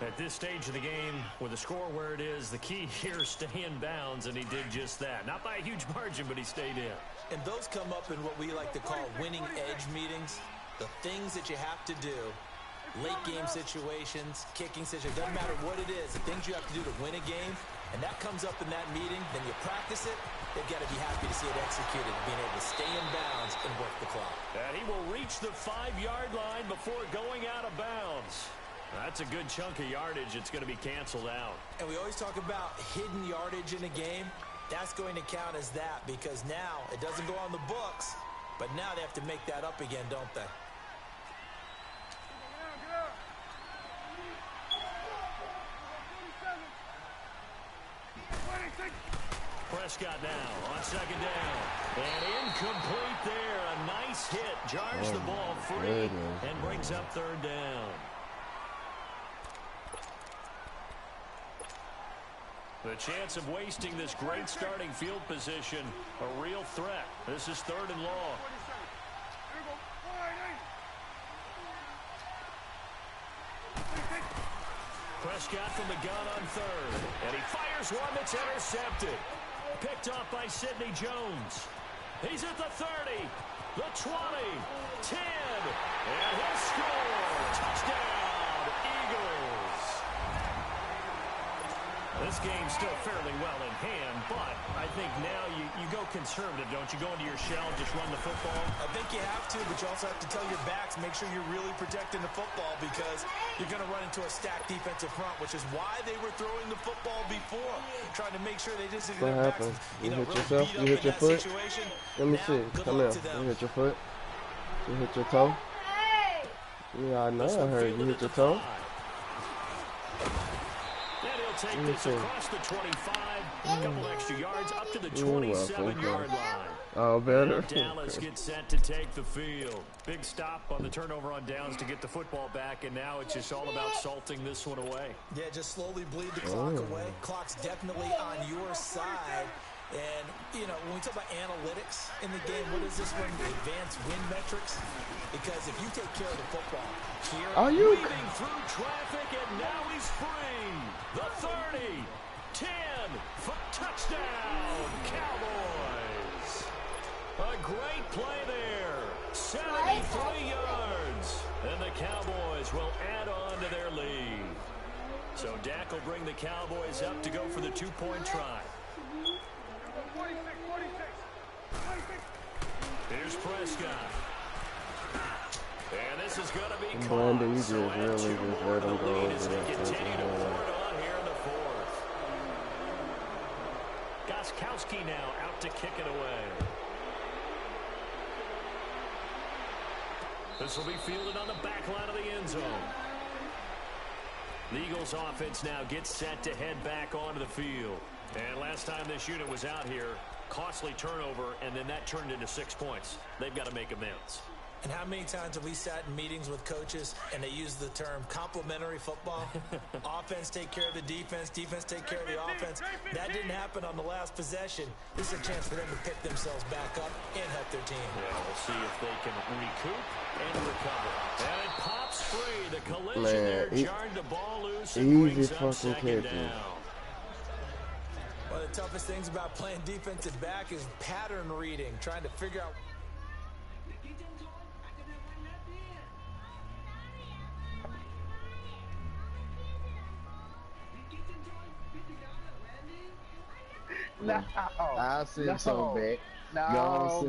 At this stage of the game, with the score where it is, the key here is stay in bounds, and he did just that. Not by a huge margin, but he stayed in. And those come up in what we like to call winning edge meetings. The things that you have to do, late game situations, kicking situations, doesn't matter what it is, the things you have to do to win a game, and that comes up in that meeting, then you practice it, they've got to be happy to see it executed, being able to stay in bounds and work the clock. And he will reach the 5-yard line before going out of bounds. That's a good chunk of yardage. It's going to be canceled out. And we always talk about hidden yardage in a game. That's going to count as that because now it doesn't go on the books, but now they have to make that up again, don't they? Prescott now on 2nd down. And incomplete there. A nice hit. Jars the ball free and brings up 3rd down. The chance of wasting this great starting field position, a real threat. This is 3rd and long. Prescott from the gun on 3rd. And he fires one that's intercepted. Picked off by Sidney Jones. He's at the 30, the 20, 10, and he'll score. Touchdown, Eagles. This game's still fairly well in hand, but I think now you go conservative, don't you? Go into your shell and just run the football? I think you have to, but you also have to tell your backs, make sure you're really protecting the football because you're going to run into a stacked defensive front, which is why they were throwing the football before, trying to make sure they just didn't What happened? You hit yourself? You hit your foot? Let me see. Come here. You hit your foot? You hit your toe? Yeah, I know I heard you hit your toe. Take this across the 25, a couple extra yards up to the 27-yard line. Oh, better. Dallas gets set to take the field. Big stop on the turnover on downs to get the football back, and now it's just all about salting this one away. Yeah, just slowly bleed the clock away. Clock's definitely on your side. And, you know, when we talk about analytics in the game, what is this one? Advanced win metrics? Because if you take care of the football here, weaving through traffic, and now he's free. The 30, 10, for touchdown, Cowboys. A great play there, 73 yards. And the Cowboys will add on to their lead. So Dak will bring the Cowboys up to go for the 2-point try. Here's Prescott. And this This is going to be Brandon, you just really just let him go over there. Continue to pour it on here in the fourth. Gostkowski now out to kick it away. This will be fielded on the back line of the end zone. The Eagles offense now gets set to head back onto the field. And last time this unit was out here, costly turnover, and then that turned into 6 points. They've got to make amends. And how many times have we sat in meetings with coaches and they use the term complementary football? Offense take care of the defense, defense take care of the offense. That didn't happen on the last possession. This is a chance for them to pick themselves back up and help their team. Yeah, we'll see if they can recoup and recover. And it pops free. The collision there jarred the ball loose and brings up second down. One of the toughest things about playing defensive back is pattern reading, trying to figure out. No. I'll send some back. No,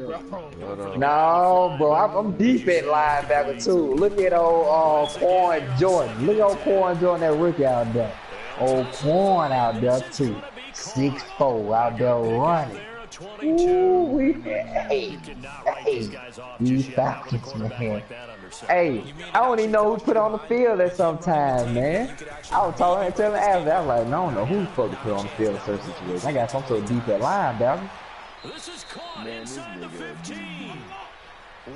bro. I'm deep at linebacker too. Look at old Quan Jordan. Look at old Quan Jordan, that rookie out there. Old Quan out there too. 6'4" out there running. Ooh, hey, these Falcons, man. Hey, I don't even know who put on the field at some time, man. I was talking to him after. I was like, no, I don't know who the fuck to put on the field in certain situations. I got some sort of deep at linebacker. This is caught inside the 15.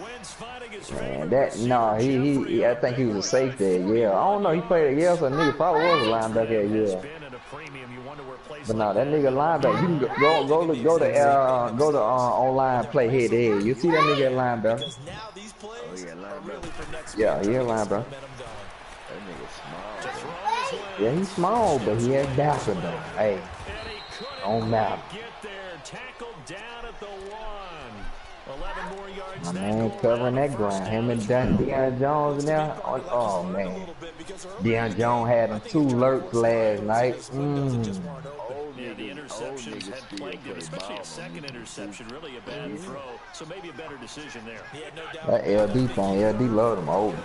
Wentz finding his Man, that he I think he was a safety. Yeah, I don't know. He played at Yale, so nigga probably was a linebacker at Yale. But no, that nigga linebacker. You can go to online play head to head. You see that nigga at linebacker? Yeah, he a linebacker. Yeah, he's small, but he has dapper though. Hey, don't matter. My man covering that ground. Him and Deion Jones now. Oh man, Deion Jones had them 2 lurks last night. Yeah, the interceptions had plagued him, especially a second interception. Really a bad throw, so maybe a better decision there. That LD thing, LD loved him over.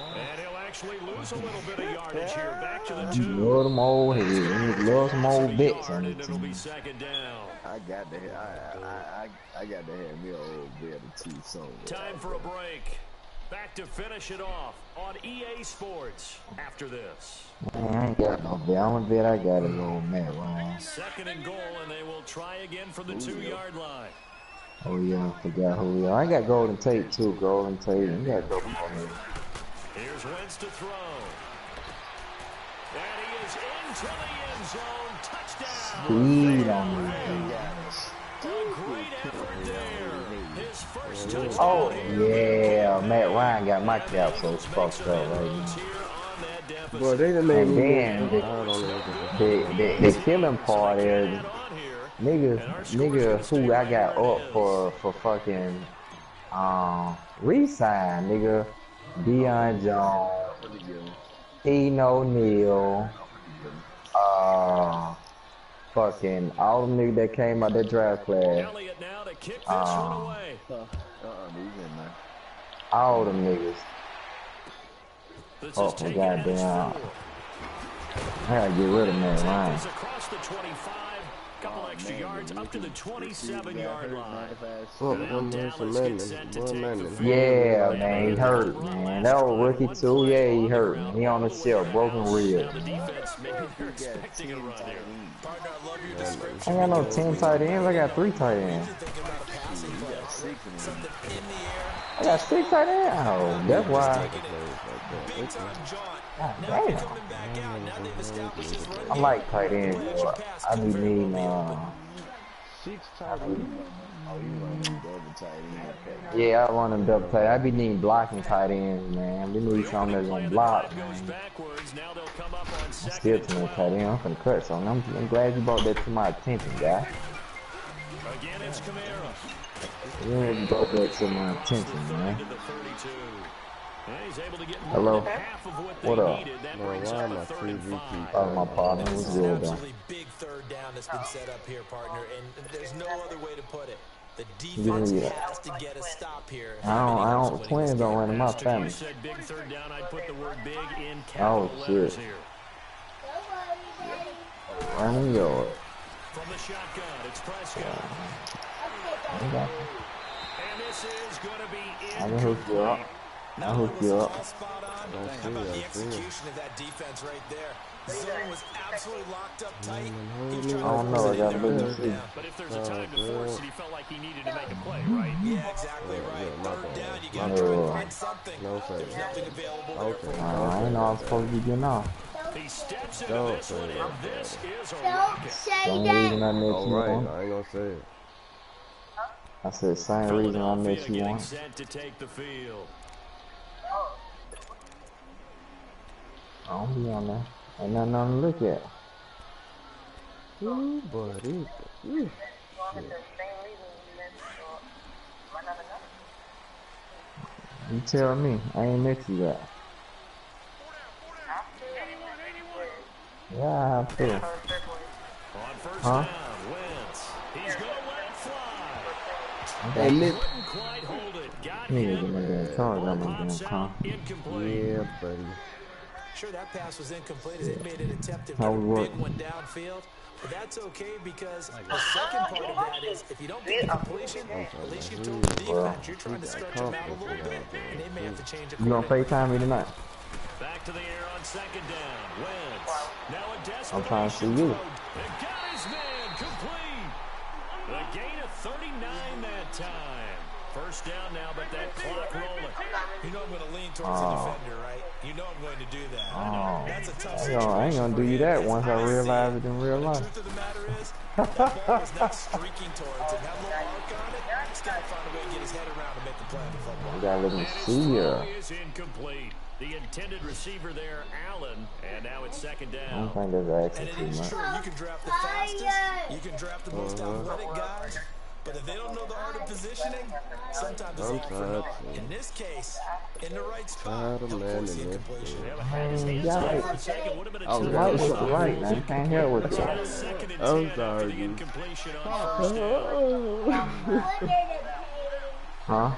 And he'll actually lose a little bit of yardage here. Back to the 2. Love them old heads. He loves some old bits on the It'll be team. second down. I got to have me a old bit of tea somewhere. Time for a break. Back to finish it off on EA Sports after this. Man, I ain't got no bet. Only bet I got is old Matt Ryan. Second and goal, and they will try again from the 2-yard line. Oh yeah, I forgot who we are. I got Golden Tate too. Golden Tate. You got Golden Tate. Here's Wentz to throw. And he is into the end zone. Touchdown. Speed on me. A great effort there. His first touchdown. Oh yeah, Matt Ryan got my cap so fucked up right now. Boy, they done made And me. then the killing part is nigga who I got up for fucking re-sign, nigga. Deion Jones, Eno O'Neal, fucking all them niggas that came out that draft class. All them niggas. Oh my goddamn. I gotta get rid of Matt Ryan. Across the 25, couple extra yards up to the 27-yard line. Yeah, man, he hurt, man. That was rookie too. Yeah, he hurt. Man. He on the shelf, broken rib. The defense, maybe they're expecting a run here. I ain't got no 10 tight ends. I got 3 tight ends. I got 6 tight ends. Oh, that's why. God damn. I like tight ends. I be needing yeah, I want them double tight. I be needing blocking tight ends, man. We need something that's gonna block, man. Still too many tight ends. I'm finna cut something. I'm glad you brought that to my attention, guy. Again, it's Kamara. You brought that to my attention, man. Hello. What up? Oh, my partner was good, though. Big third down that's been set up here, partner, and there's no other way to put it. The defense has to get a stop here. I don't twins don't run in my family. You said big third down. I'd put the word big in Oh capital letters shit. here. Running yard. From the shotgun, it's Prescott. And this is going to be I can hook you up. I'll hook you up. How about the execution of that defense right there? Zone was absolutely locked up tight. He was trying I don't know. I got to look and see. But if there's a time to force it, he felt like he needed to make a play, right? Yeah, exactly right. Third down, you got to try and find something. There's nothing available there for you. I ain't know I was supposed to be getting off. He steps into this one, and this is a Don't rocket. say Same that. reason I met you Alright, on. I ain't gonna say it. I said same reason I met Philadelphia you getting on. set to take the field. I don't be on there. Ain't nothing on to look at. Ooh, buddy. Ooh. You tell me. I ain't met you that. Yeah, I have to. On first down, Wentz. He's going to let it fly. Hey, Nick. Couldn't quite hold it. Got He need to him. get my damn car. Got my Ball damn pops car. out, incomplete. Yeah, buddy. Sure, that pass was incomplete as they made an attempt to get How a it work? big one downfield. But that's okay because the second part of that is if you don't get the completion, at least you told the defense you're trying to stretch them out a little bit, and they may have to change it. You gonna FaceTime me tonight? Back to the air on second down. Wentz. Now a desperation. I'm trying to see you. And got his man complete. The gain of 39 that time. First down now, but that clock rolling. You know I'm going to lean towards the defender, right? You know I'm going to do that. Oh. That's a tough I situation. ain't gonna do you that once I realize it in real The life. truth of the matter is, that ball was not streaking towards him. That little arc on it, he's got to find a way to get his head around and make the play on the football. You gotta let me And his see throw ya. is incomplete. The intended receiver there, Allen, and now it's second I down. don't think that's And asking it too is much. true. You can draft the fastest, you can draft the most athletic guys, but if they don't know the art of positioning, sometimes it's all for naught. In this case, in the right spot, he'll force the incompletion. Yeah, For a second, would have been a Oh, two-point right, conversion. right, man. Can't help with that. Second and I'm 10 after sorry, the dude. incompletion on first down. Huh?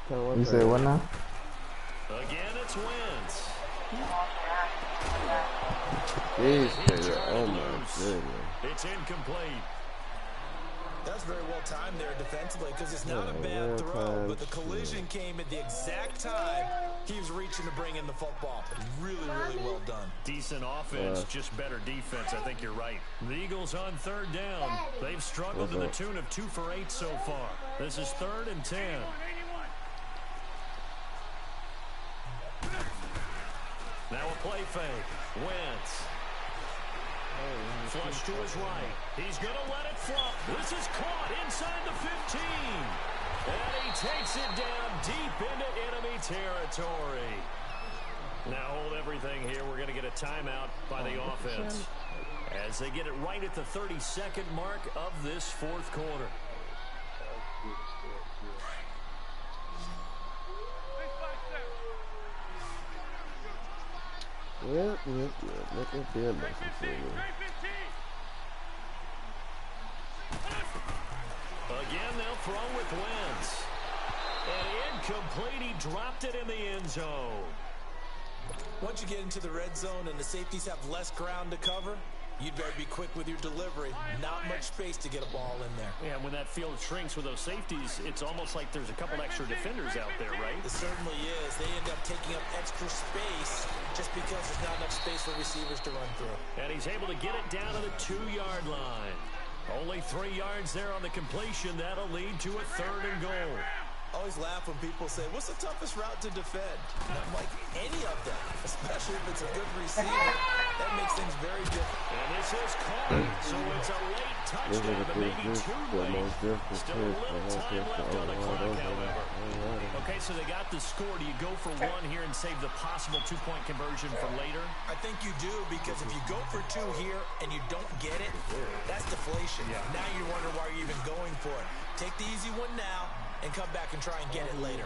You said what now? Again, it's Wentz. This nigga, oh my goodness. It's incomplete. That's very well timed there defensively because it's not a bad throw, but the collision came at the exact time he was reaching to bring in the football. Really, really well done. Decent offense, just better defense. I think you're right. The Eagles on third down. They've struggled to the tune of 2 for 8 so far. This is 3rd and 10. Now a play fake. Wentz. Flush to his right. He's going to let it fly. This is caught inside the 15. And he takes it down deep into enemy territory. Now hold everything here. We're going to get a timeout by the offense as they get it right at the 32nd mark of this 4th quarter. Yep. Look at that message for me. Again, they'll throw with Wentz. And incomplete. He dropped it in the end zone. Once you get into the red zone and the safeties have less ground to cover, you'd better be quick with your delivery. Not much space to get a ball in there. Yeah, when that field shrinks with those safeties, it's almost like there's a couple extra defenders out there, right? It certainly is. They end up taking up extra space just because there's not enough space for receivers to run through. And he's able to get it down to the 2-yard line. Only 3 yards there on the completion. That'll lead to a 3rd and goal. I always laugh when people say, what's the toughest route to defend? And I'm like, any of them, especially if it's a good receiver. That makes things very different. And this is caught, so it's a late touchdown, but maybe too late. Still a little time left on the clock, however. Okay, so they got the score. Do you go for 1 here and save the possible 2-point conversion for later? I think you do, because if you go for 2 here and you don't get it, that's deflation. Now you wonder why you're even going for it. Take the easy one now and come back and try and get it later.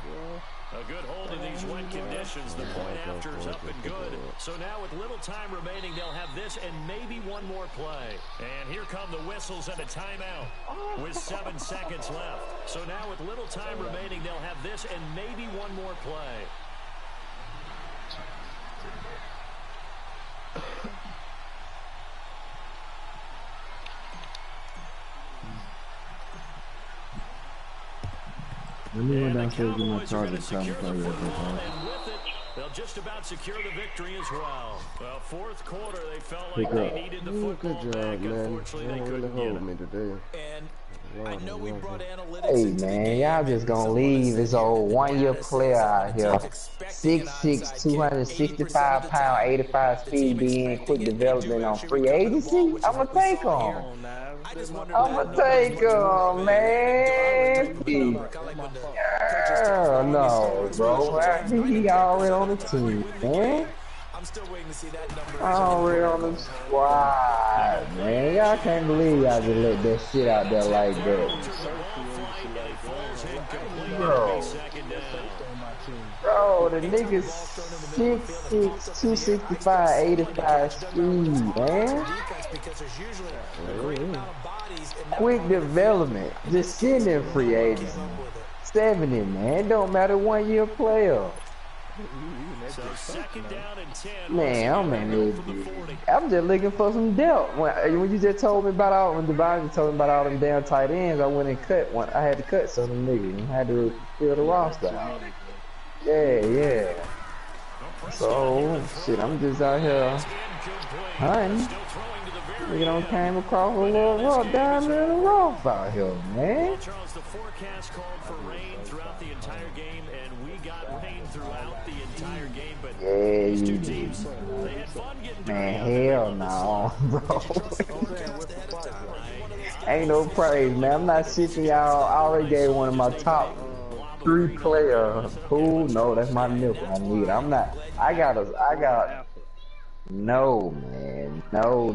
A good hold in these wet conditions. The point after is up and good. So now with little time remaining, they'll have this and maybe one more play. And here come the whistles and a timeout with 7 seconds left. So now with little time remaining, they'll have this and maybe one more play. Let me run downstairs and get my charger. They'll just about secure the victory as well. Well, fourth quarter, they felt Pick like they up. needed the Good football job, back. man. Unfortunately, they Don't couldn't really get hold it. me today. And I know we brought analytics Hey into the man, game, y'all just gonna leave this old 1-year player out here. 6'6", 265 pound, 85 speed, being quick development on free agency. I'ma take him. I'ma take him, man. Yeah, no, bro. He already on the team, man. I'm still waiting to see that number. Already on the squad, man. Y'all can't believe y'all just let that shit out there like that. Bro, the nigga's 6'6", 265, 85 speed, man. Quick development. Just sitting in free agency. 70, man. Don't matter, 1-year player. Man, I'm just looking for some depth. When you just told me about all, when Devon just told me about all them damn tight ends, I went and cut one. I had to cut some of them niggas. I had to fill the roster out. Yeah. So, shit, I'm just out here hunting. Nigga don't came across a little rough down in the rough out here, man. Charles, the forecast called for rain throughout the entire game, and we got rain throughout the entire game. But these two teams, they had fun getting man, hell no, bro. Ain't no praise, man. I'm not shitting y'all. I already gave one of my top 3 players. Cool, no, that's my nipple. I need. I'm not. I got. No, man. No.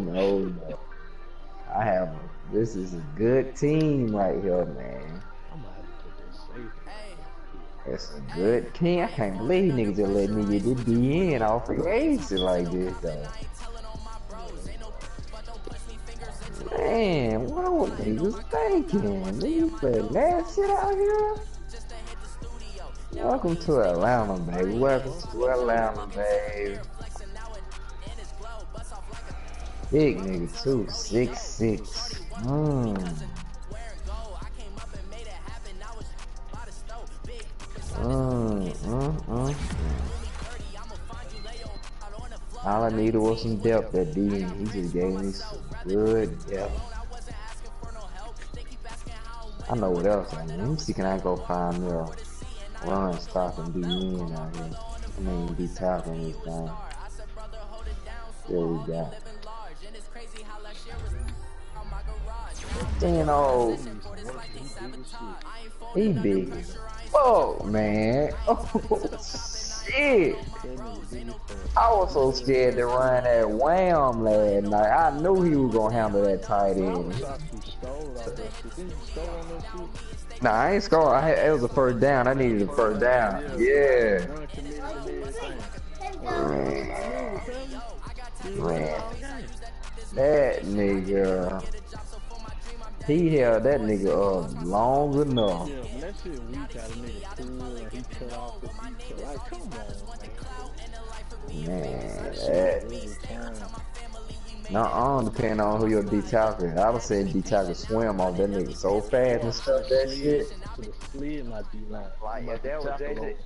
I have. This is a good team right here, man. It's a good team. I can't believe niggas just let me get this DN off free agency like this, though. Man, what was niggas thinking? Niggas playing that shit out here? Welcome to Atlanta, baby. Welcome to Atlanta, baby. Big nigga too, 6'6". All I needed was some depth at the end. He just gave me some good depth. I know what else I need. Let me see, can I go find me a run, stop, and DN out here? I mean, be tackling this thing. There we go. You know, he big. Oh man. Oh shit. I was so scared to run that wham last night. I knew he was gonna handle that tight end. Nah, I ain't scored. It was a first down. I needed a first down. Yeah. Man. That nigga. He held that nigga up long enough. Man, that. Nuh-uh, depending on who your D tackle is. I would say D tackle swim off that nigga so fast and stuff that shit. Like, if that was JJ,